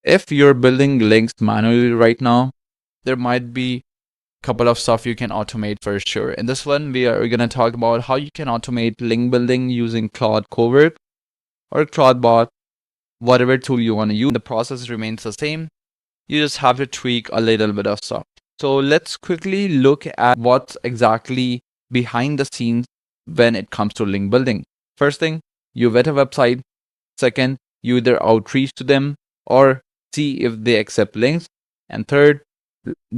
If you're building links manually right now, there might be a couple of stuff you can automate for sure. In this one, we are going to talk about how you can automate link building using Claude Cowork or Claudebot, whatever tool you want to use. The process remains the same. You just have to tweak a little bit of stuff. So let's quickly look at what's exactly behind the scenes when it comes to link building. First thing, you vet a website. Second, you either outreach to them or see if they accept links. And third,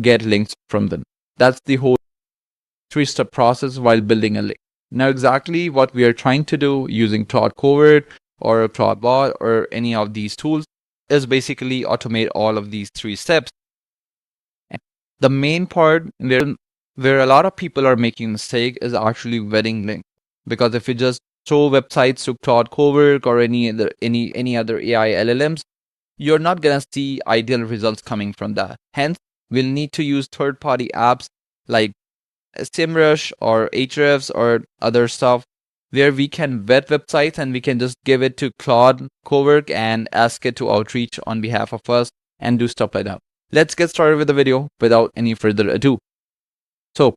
get links from them. That's the whole three-step process while building a link. Now, exactly what we are trying to do using Claude Cowork or Claudebot or any of these tools is basically automate all of these three steps. The main part where a lot of people are making mistake is actually vetting links. Because if you just throw websites to Claude Cowork or any other AI LLMs, you're not gonna see ideal results coming from that. Hence, we'll need to use third-party apps like SEMrush or Ahrefs or other stuff where we can vet websites and we can just give it to Claude Cowork and ask it to outreach on behalf of us and do stuff like that. Let's get started with the video without any further ado. So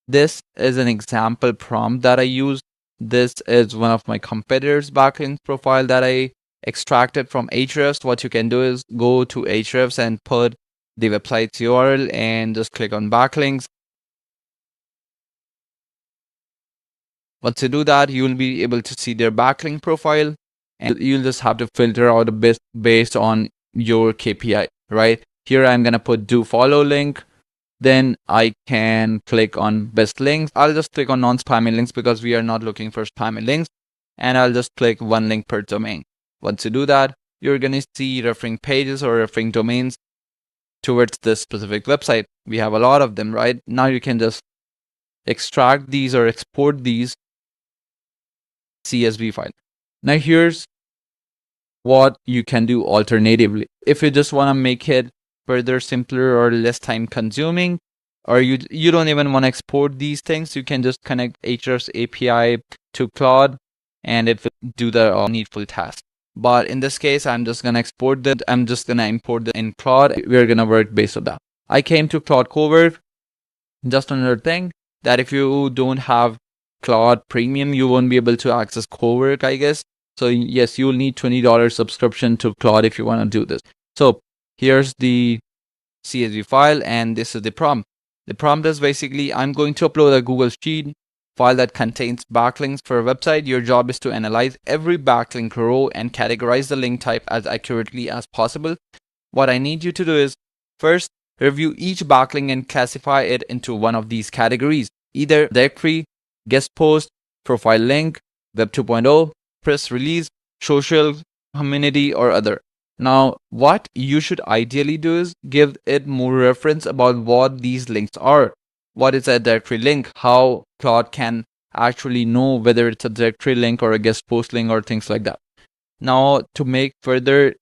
this is an example prompt that I used. This is one of my competitors' backlinks profile that I extracted from Ahrefs. What you can do is go to Ahrefs and put the website's URL and just click on backlinks. Once you do that, you will be able to see their backlink profile, and you'll just have to filter out a bit based on your KPI, right? Here I'm gonna put do follow link. Then I can click on best links. I'll just click on non-spammy links because we are not looking for spammy links. And I'll just click one link per domain. Once you do that, you're gonna see referring pages or referring domains towards this specific website. We have a lot of them, right? Now you can just extract these or export these CSV file. Now here's what you can do alternatively. If you just want to make it further simpler or less time consuming, or you don't even want to export these things, you can just connect Ahrefs API to Claude and it will do the needful task. But in this case, I'm just going to export that. I'm just going to import it in Claude. We're going to work based on that. I came to Claude Cowork. Just another thing that if you don't have Claude Premium, you won't be able to access Cowork, I guess. So yes, you'll need $20 subscription to Claude if you want to do this. So here's the CSV file and this is the prompt. The prompt is basically, I'm going to upload a Google Sheet file that contains backlinks for a website. Your job is to analyze every backlink row and categorize the link type as accurately as possible. What I need you to do is first review each backlink and classify it into one of these categories, either directory, guest post, profile link, web 2.0, press release, social, community, or other. Now, what you should ideally do is give it more reference about what these links are. What is a directory link? How Claude can actually know whether it's a directory link or a guest post link or things like that. Now, to make further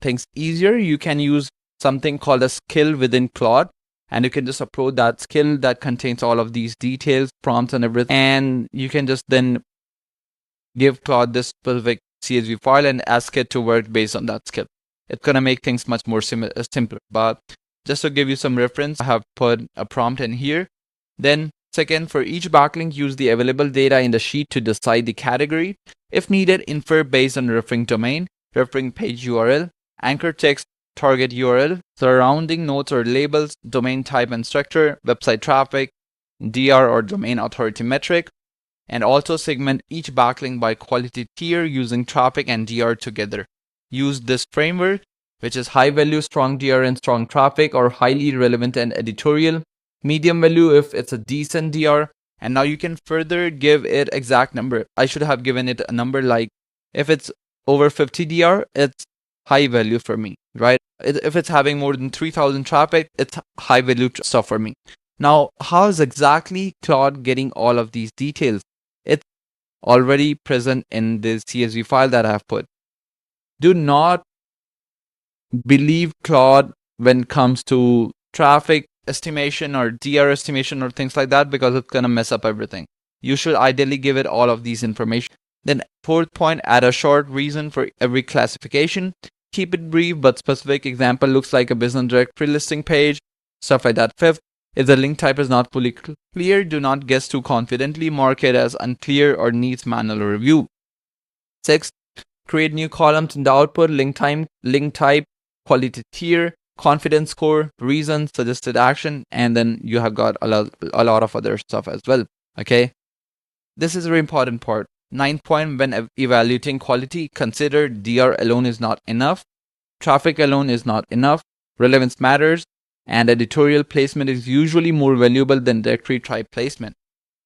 things easier, you can use something called a skill within Claude, and you can just upload that skill that contains all of these details, prompts, and everything. And you can just then give Claude this specific CSV file and ask it to work based on that skill. It's going to make things much more simpler. But just to give you some reference, I have put a prompt in here. Then second, for each backlink, use the available data in the sheet to decide the category. If needed, infer based on referring domain, referring page URL, anchor text, target URL, surrounding notes or labels, domain type and structure, website traffic, DR or domain authority metric, and also segment each backlink by quality tier using traffic and DR together. Use this framework, which is high value, strong DR and strong traffic, or highly relevant and editorial, medium value if it's a decent DR, and now you can further give it exact number. I should have given it a number like if it's over 50 DR, it's high value for me, right? If it's having more than 3,000 traffic, it's high value stuff for me. Now, how is exactly Claude getting all of these details? It's already present in the CSV file that I have put. Do not believe Claude when it comes to traffic estimation or DR estimation or things like that, because it's going to mess up everything. You should ideally give it all of these information. Then fourth point, add a short reason for every classification. Keep it brief but specific. Example looks like a business directory listing page, stuff like that. Fifth, if the link type is not fully clear, do not guess too confidently. Mark it as unclear or needs manual review. Sixth, create new columns in the output: link type, quality tier, confidence score, reason, suggested action, and then you have got a lot of other stuff as well. Okay, this is a very important part. Ninth point, when evaluating quality, consider DR alone is not enough, traffic alone is not enough, relevance matters, and editorial placement is usually more valuable than directory type placement.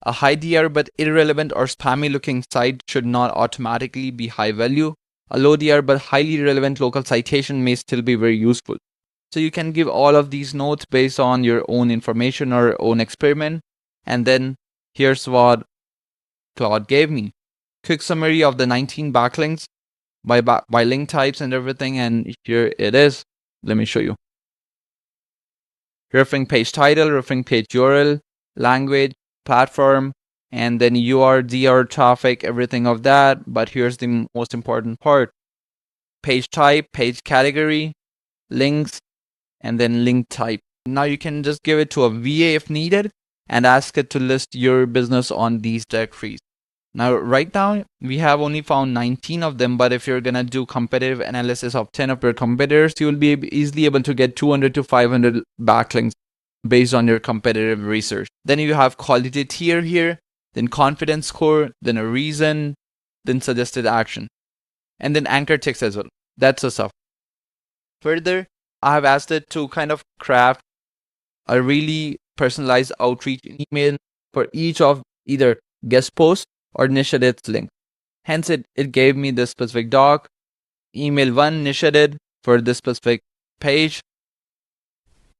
A high DR but irrelevant or spammy looking site should not automatically be high value. A low DR but highly relevant local citation may still be very useful. So you can give all of these notes based on your own information or own experiment. And then here's what Claude gave me. Quick summary of the 19 backlinks by link types and everything. And here it is. Let me show you. Referring page title, referring page URL, language, platform, and then UR, DR, traffic, everything of that. But here's the most important part. Page type, page category, links, and then link type. Now you can just give it to a VA if needed and ask it to list your business on these directories. Now, right now, we have only found 19 of them, but if you're going to do competitive analysis of 10 of your competitors, you will be easily able to get 200 to 500 backlinks based on your competitive research. Then you have quality tier here, then confidence score, then a reason, then suggested action, and then anchor text as well. That's the stuff. Further, I have asked it to kind of craft a really personalized outreach email for each of either guest posts or niche edits link. Hence, it gave me this specific doc, email one niche edit for this specific page.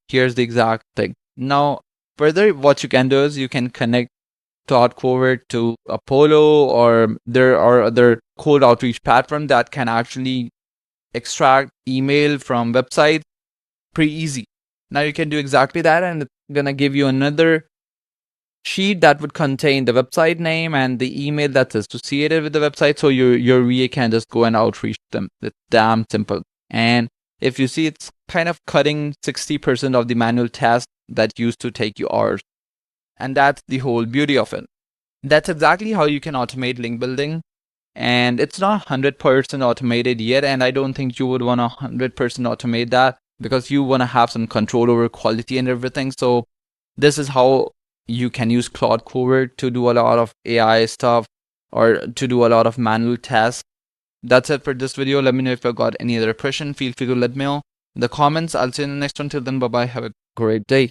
Here's the exact thing. Now, further, what you can do is you can connect Claude Cowork to Apollo, or there are other cold outreach platforms that can actually extract email from websites pretty easy. Now you can do exactly that, and it's gonna give you another sheet that would contain the website name and the email that's associated with the website, so your VA can just go and outreach them. It's damn simple. And if you see, it's kind of cutting 60% of the manual tasks that used to take you hours. And that's the whole beauty of it. That's exactly how you can automate link building. And it's not 100% automated yet, and I don't think you would want to 100% automate that, because you want to have some control over quality and everything. So this is how you can use Claude Cowork to do a lot of AI stuff or to do a lot of manual tasks. That's it for this video. Let me know if you've got any other question. Feel free to let me know in the comments. I'll see you in the next one. Till then, bye bye. Have a great day.